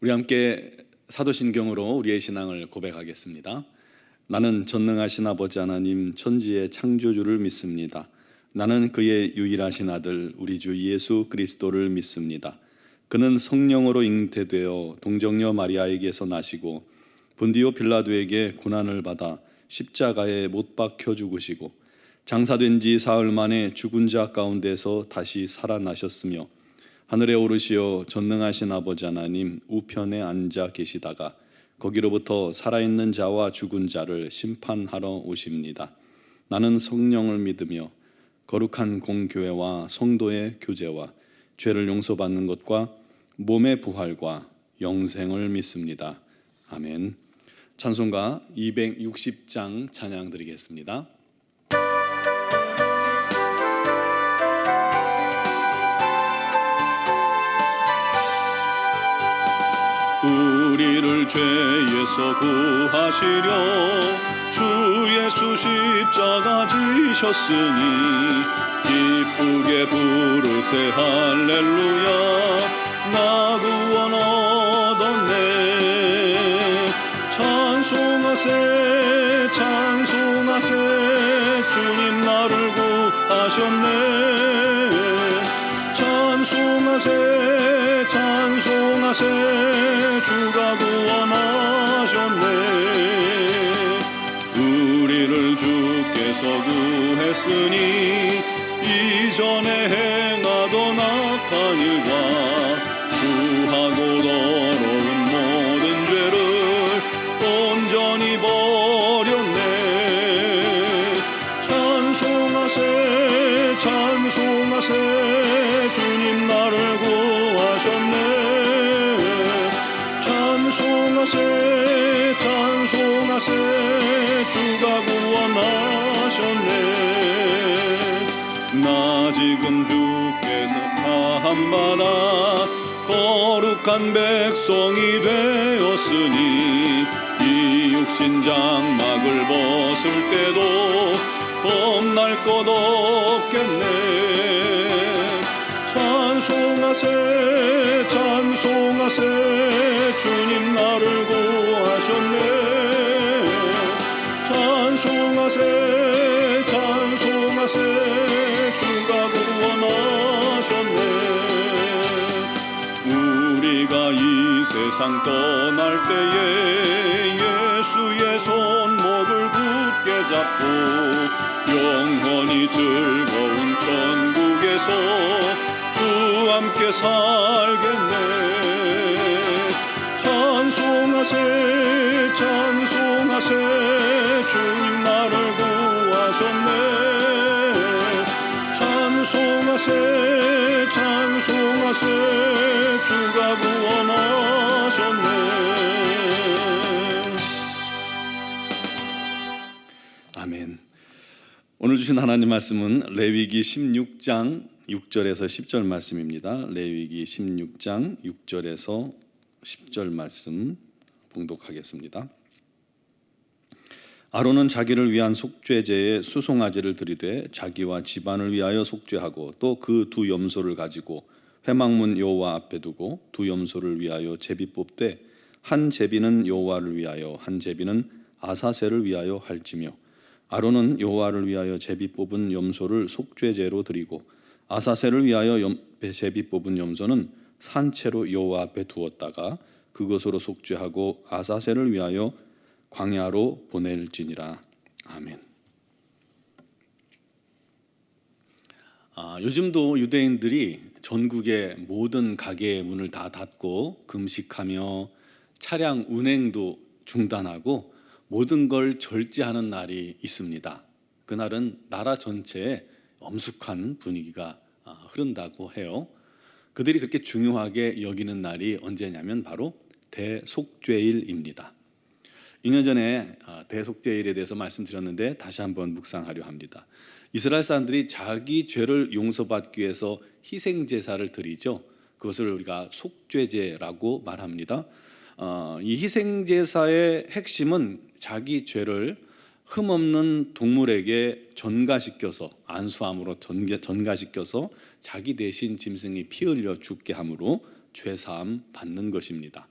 우리 함께 사도신경으로 우리의 신앙을 고백하겠습니다. 나는 전능하신 아버지 하나님 천지의 창조주를 믿습니다. 나는 그의 유일하신 아들 우리 주 예수 그리스도를 믿습니다. 그는 성령으로 잉태되어 동정녀 마리아에게서 나시고 본디오 빌라도에게 고난을 받아 십자가에 못 박혀 죽으시고 장사된 지 사흘 만에 죽은 자 가운데서 다시 살아나셨으며 하늘에 오르시어 전능하신 아버지 하나님 우편에 앉아 계시다가 거기로부터 살아있는 자와 죽은 자를 심판하러 오십니다. 나는 성령을 믿으며 거룩한 공교회와 성도의 교제와 죄를 용서받는 것과 몸의 부활과 영생을 믿습니다. 아멘. 찬송가 260장 찬양 드리겠습니다. 우리를 죄에서 구하시려 주 예수 십자가 지셨으니 기쁘게 부르세 할렐루야 나 구원 얻었네. 찬송하세 찬송하세 주님 나를 구하셨네. 찬송하세 찬송하세 주가 구원하셨네. 우리를 주께서 구했으니 이전에 행하던 악한 일과 주하고 더러운 모든 죄를 온전히 버렸네. 찬송하세 찬송하세 주님 나를 구하셨네. 찬송하세 찬송하세 주가 구원하셨네. 나 지금 주께서 다함받아 거룩한 백성이 되었으니 이 육신 장막을 벗을 때도 겁날 것 없겠네. 찬송하세 찬송하세 주님 나를 구하셨네. 찬송하세 찬송하세 주가 구원하셨네. 우리가 이 세상 떠날 때에 예수의 손목을 굳게 잡고 영원히 즐거운 천국에서 주 함께 살겠네. 찬송하세 찬송하세 주님 나를 구하셨네. 찬송하세 찬송하세 주가 구원하셨네. 아멘. 오늘 주신 하나님 말씀은 레위기 16장 6절에서 10절 말씀입니다. 레위기 16장 6절에서 10절 말씀 봉독하겠습니다. 아론은 자기를 위한 속죄제에 수송아지를 드리되 자기와 집안을 위하여 속죄하고 또 그 두 염소를 가지고 회막문 여호와 앞에 두고 두 염소를 위하여 제비 뽑되 한 제비는 여호와를 위하여 한 제비는 아사셀을 위하여 할지며 아론은 여호와를 위하여 제비 뽑은 염소를 속죄제로 드리고 아사셀을 위하여 제비 뽑은 염소는 산채로 여호와 앞에 두었다가 그것으로 속죄하고 아사셀을 위하여 광야로 보낼지니라. 아멘. 요즘도 유대인들이 전국의 모든 가게의 문을 다 닫고 금식하며 차량 운행도 중단하고 모든 걸 절제하는 날이 있습니다. 그날은 나라 전체에 엄숙한 분위기가 흐른다고 해요. 그들이 그렇게 중요하게 여기는 날이 언제냐면 바로 대속죄일입니다. 2년 전에 대속죄일에 대해서 말씀드렸는데 다시 한번 묵상하려 합니다. 이스라엘 사람들이 자기 죄를 용서받기 위해서 희생제사를 드리죠. 그것을 우리가 속죄제라고 말합니다. 이 희생제사의 핵심은 자기 죄를 흠없는 동물에게 전가시켜서 안수함으로 전가시켜서 자기 대신 짐승이 피 흘려 죽게 함으로 죄사함 받는 것입니다.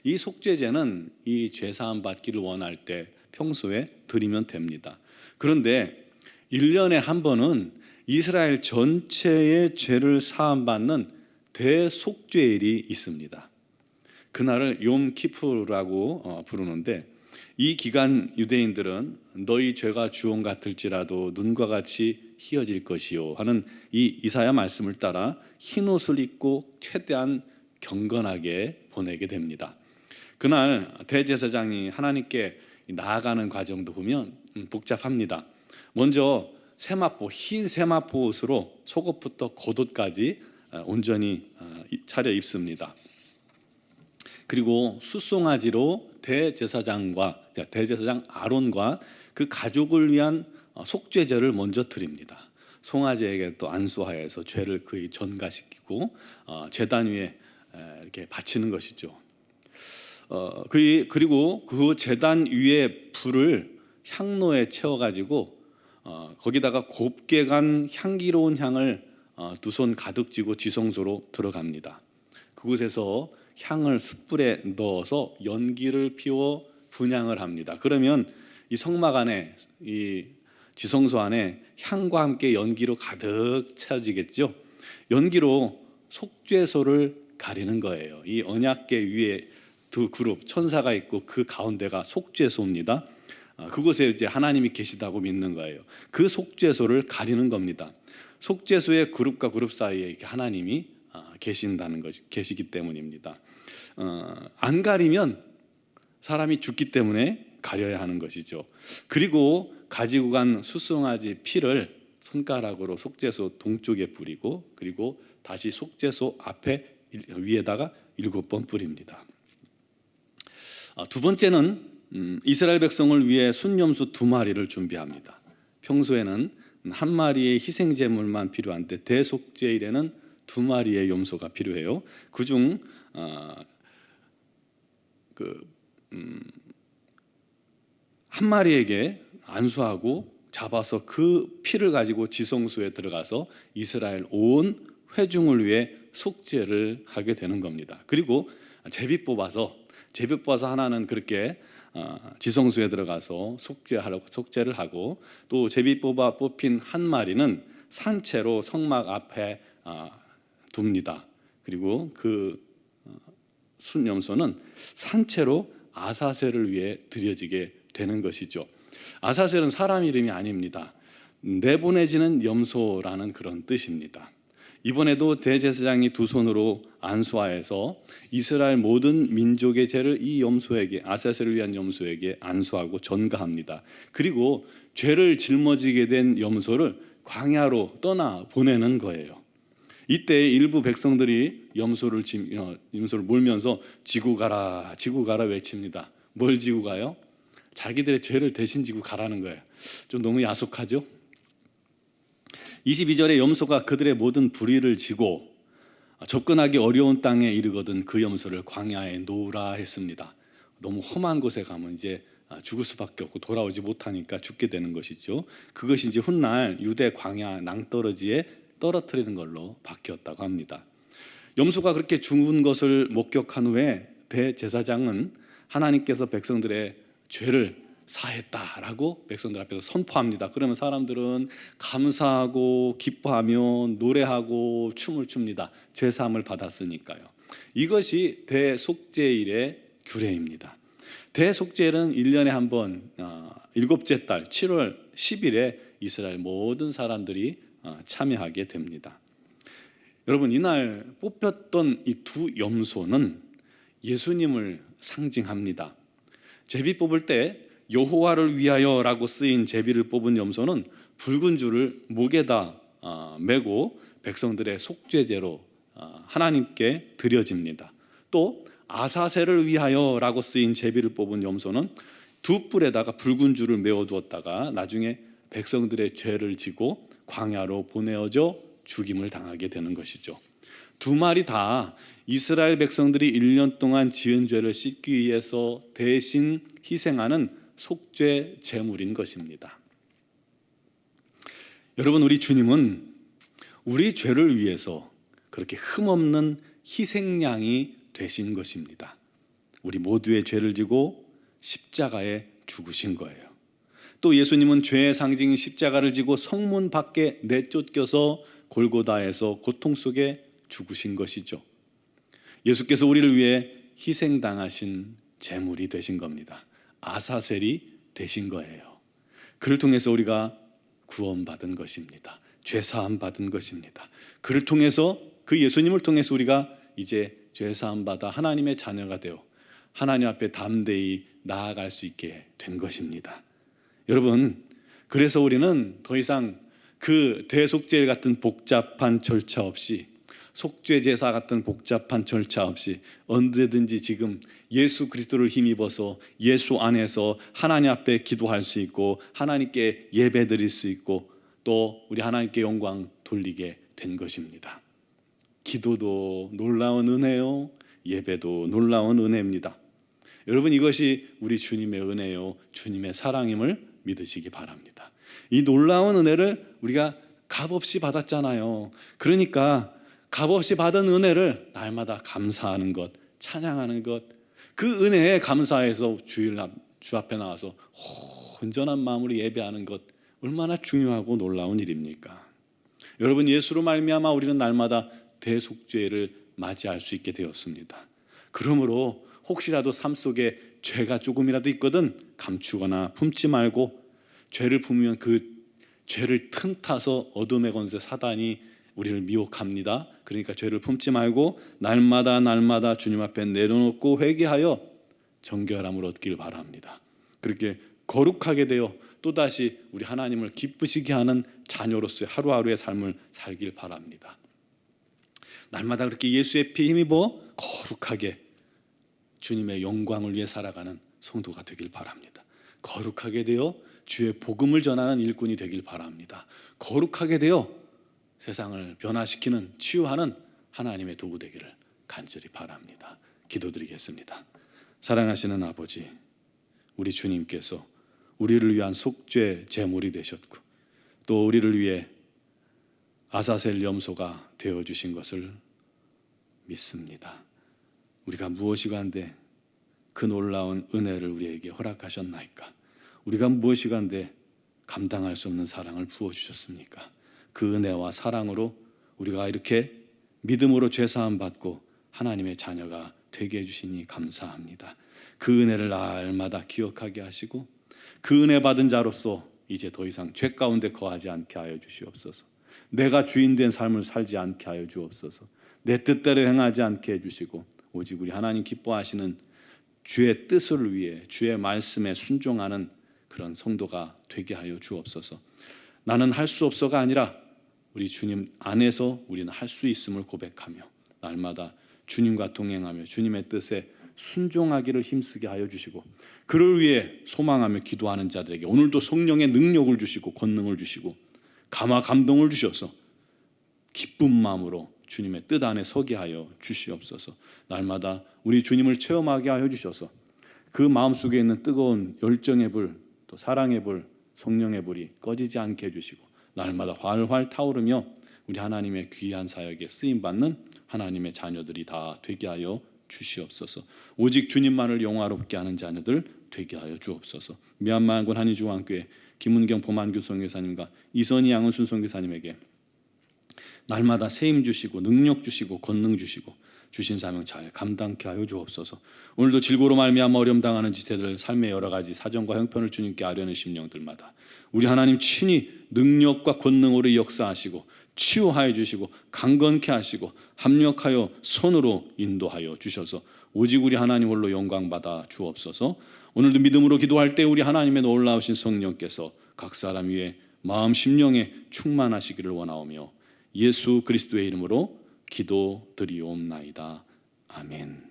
이 속죄제는 이 죄사함 받기를 원할 때 평소에 드리면 됩니다. 그런데 1년에 한 번은 이스라엘 전체의 죄를 사함받는 대속죄일이 있습니다. 그날을 욤 키프라고 부르는데, 이 기간 유대인들은 너희 죄가 주홍 같을지라도 눈과 같이 희어질 것이요 하는 이 이사야 말씀을 따라 흰 옷을 입고 최대한 경건하게 보내게 됩니다. 그날 대제사장이 하나님께 나아가는 과정도 보면 복잡합니다. 먼저 흰 세마포 옷으로 속옷부터 겉옷까지 온전히 차려입습니다. 그리고 숫송아지로 대제사장 아론과 그 가족을 위한 속죄제를 먼저 드립니다. 송아지에게 또 안수하여서 죄를 그의 전가시키고 제단 위에 이렇게 바치는 것이죠. 그리고 그 제단 위에 불을 향로에 채워가지고 거기다가 곱게 간 향기로운 향을 두 손 가득 쥐고 지성소로 들어갑니다. 그곳에서 향을 숯불에 넣어서 연기를 피워 분향을 합니다. 그러면 이 성막 안에, 이 지성소 안에 향과 함께 연기로 가득 채워지겠죠. 연기로 속죄소를 가리는 거예요. 이 언약궤 위에 두 그룹 천사가 있고 그 가운데가 속죄소입니다. 그곳에 이제 하나님이 계시다고 믿는 거예요. 그 속죄소를 가리는 겁니다. 속죄소의 그룹과 그룹 사이에 하나님이 계시기 때문입니다. 안 가리면 사람이 죽기 때문에 가려야 하는 것이죠. 그리고 가지고 간 숫송아지 피를 손가락으로 속죄소 동쪽에 뿌리고, 그리고 다시 속죄소 앞에 위에다가 7번 뿌립니다. 두 번째는 이스라엘 백성을 위해 순염소 2마리를 준비합니다. 평소에는 1마리의 희생제물만 필요한데 대속죄일에는 2마리의 염소가 필요해요. 그중 한 마리에게 안수하고 잡아서 그 피를 가지고 지성소에 들어가서 이스라엘 온 회중을 위해 속죄를 하게 되는 겁니다. 그리고 제비 뽑아서 하나는 그렇게 지성소에 들어가서 속죄를 하고, 또 제비 뽑힌 한 마리는 산채로 성막 앞에 둡니다. 그리고 그 순염소는 산채로 아사셀을 위해 드려지게 되는 것이죠. 아사셀은 사람 이름이 아닙니다. 내보내지는 염소라는 그런 뜻입니다. 이번에도 대제사장이 두 손으로 안수하여서 이스라엘 모든 민족의 죄를 이 염소에게, 아사셀을 위한 염소에게 안수하고 전가합니다. 그리고 죄를 짊어지게 된 염소를 광야로 떠나 보내는 거예요. 이때 일부 백성들이 염소를 몰면서 지고 가라 외칩니다. 뭘 지고 가요? 자기들의 죄를 대신 지고 가라는 거예요. 좀 너무 야속하죠? 22절에 염소가 그들의 모든 불의를 지고 접근하기 어려운 땅에 이르거든 그 염소를 광야에 놓으라 했습니다. 너무 험한 곳에 가면 이제 죽을 수밖에 없고 돌아오지 못하니까 죽게 되는 것이죠. 그것이 이제 훗날 유대 광야 낭떠러지에 떨어뜨리는 걸로 바뀌었다고 합니다. 염소가 그렇게 죽은 것을 목격한 후에 대제사장은 하나님께서 백성들의 죄를 사했다라고 백성들 앞에서 선포합니다. 그러면 사람들은 감사하고 기뻐하며 노래하고 춤을 춥니다. 죄사함을 받았으니까요. 이것이 대속죄일의 규례입니다. 대속죄일은 1년에 한 번 7째 달 7월 10일에 이스라엘 모든 사람들이 참여하게 됩니다. 여러분, 이날 뽑혔던 이 두 염소는 예수님을 상징합니다. 제비 뽑을 때 여호와를 위하여라고 쓰인 제비를 뽑은 염소는 붉은 줄을 목에다 메고 백성들의 속죄제로 하나님께 드려집니다. 또 아사셀을 위하여라고 쓰인 제비를 뽑은 염소는 두 뿔에다가 붉은 줄을 메어 두었다가 나중에 백성들의 죄를 지고 광야로 보내어져 죽임을 당하게 되는 것이죠. 두 마리 다 이스라엘 백성들이 1년 동안 지은 죄를 씻기 위해서 대신 희생하는 속죄 제물인 것입니다. 여러분, 우리 주님은 우리 죄를 위해서 그렇게 흠없는 희생양이 되신 것입니다. 우리 모두의 죄를 지고 십자가에 죽으신 거예요. 또 예수님은 죄의 상징인 십자가를 지고 성문 밖에 내쫓겨서 골고다에서 고통 속에 죽으신 것이죠. 예수께서 우리를 위해 희생당하신 제물이 되신 겁니다. 아사셀이 되신 거예요. 그를 통해서 우리가 구원받은 것입니다. 죄사함 받은 것입니다. 그를 통해서, 그 예수님을 통해서 우리가 이제 죄사함 받아 하나님의 자녀가 되어 하나님 앞에 담대히 나아갈 수 있게 된 것입니다. 여러분, 그래서 우리는 더 이상 그 대속죄 같은 복잡한 절차 없이, 속죄 제사 같은 복잡한 절차 없이 언제든지 지금 예수 그리스도를 힘입어서 예수 안에서 하나님 앞에 기도할 수 있고 하나님께 예배 드릴 수 있고 또 우리 하나님께 영광 돌리게 된 것입니다. 기도도 놀라운 은혜요, 예배도 놀라운 은혜입니다. 여러분, 이것이 우리 주님의 은혜요, 주님의 사랑임을 믿으시기 바랍니다. 이 놀라운 은혜를 우리가 값없이 받았잖아요. 그러니까 값없이 받은 은혜를 날마다 감사하는 것, 찬양하는 것, 그 은혜에 감사해서 주 앞에 나와서 온전한 마음으로 예배하는 것, 얼마나 중요하고 놀라운 일입니까? 여러분, 예수로 말미암아 우리는 날마다 대속죄를 맞이할 수 있게 되었습니다. 그러므로 혹시라도 삶 속에 죄가 조금이라도 있거든 감추거나 품지 말고, 죄를 품으면 그 죄를 틈타서 어둠의 권세 사단이 우리를 미혹합니다. 그러니까 죄를 품지 말고 날마다 주님 앞에 내려놓고 회개하여 정결함을 얻길 바랍니다. 그렇게 거룩하게 되어 또다시 우리 하나님을 기쁘시게 하는 자녀로서의 하루하루의 삶을 살길 바랍니다. 날마다 그렇게 예수의 피 힘입어 거룩하게 주님의 영광을 위해 살아가는 성도가 되길 바랍니다. 거룩하게 되어 주의 복음을 전하는 일꾼이 되길 바랍니다. 거룩하게 되어 세상을 변화시키는, 치유하는 하나님의 도구 되기를 간절히 바랍니다. 기도드리겠습니다. 사랑하시는 아버지, 우리 주님께서 우리를 위한 속죄 제물이 되셨고 또 우리를 위해 아사셀 염소가 되어주신 것을 믿습니다. 우리가 무엇이간데 그 놀라운 은혜를 우리에게 허락하셨나이까? 우리가 무엇이간데 감당할 수 없는 사랑을 부어주셨습니까? 그 은혜와 사랑으로 우리가 이렇게 믿음으로 죄사함 받고 하나님의 자녀가 되게 해주시니 감사합니다. 그 은혜를 날마다 기억하게 하시고 그 은혜 받은 자로서 이제 더 이상 죄 가운데 거하지 않게 하여 주시옵소서. 내가 주인된 삶을 살지 않게 하여 주옵소서. 내 뜻대로 행하지 않게 해주시고 오직 우리 하나님 기뻐하시는 주의 뜻을 위해 주의 말씀에 순종하는 그런 성도가 되게 하여 주옵소서. 나는 할 수 없어가 아니라 우리 주님 안에서 우리는 할 수 있음을 고백하며 날마다 주님과 동행하며 주님의 뜻에 순종하기를 힘쓰게 하여 주시고 그를 위해 소망하며 기도하는 자들에게 오늘도 성령의 능력을 주시고 권능을 주시고 감화 감동을 주셔서 기쁜 마음으로 주님의 뜻 안에 서게 하여 주시옵소서. 날마다 우리 주님을 체험하게 하여 주셔서 그 마음속에 있는 뜨거운 열정의 불, 또 사랑의 불, 성령의 불이 꺼지지 않게 해주시고 날마다 활활 타오르며 우리 하나님의 귀한 사역에 쓰임받는 하나님의 자녀들이 다 되게 하여 주시옵소서. 오직 주님만을 영화롭게 하는 자녀들 되게 하여 주옵소서. 미얀마군 한의주왕교회 김은경 범한규 선교사님과 이선희 양은순 선교사님에게 날마다 세임 주시고 능력 주시고 권능 주시고 주신 사명 잘 감당케 하여 주옵소서. 오늘도 질고로 말미암아 어려움 당하는 지체들 삶의 여러 가지 사정과 형편을 주님께 아뢰는 심령들마다 우리 하나님 친히 능력과 권능으로 역사하시고 치유하여 주시고 강건케 하시고 합력하여 손으로 인도하여 주셔서 오직 우리 하나님 홀로 영광 받아 주옵소서. 오늘도 믿음으로 기도할 때 우리 하나님의 놀라우신 성령께서 각 사람 위에 마음 심령에 충만하시기를 원하오며 예수 그리스도의 이름으로 기도드리옵나이다. 아멘.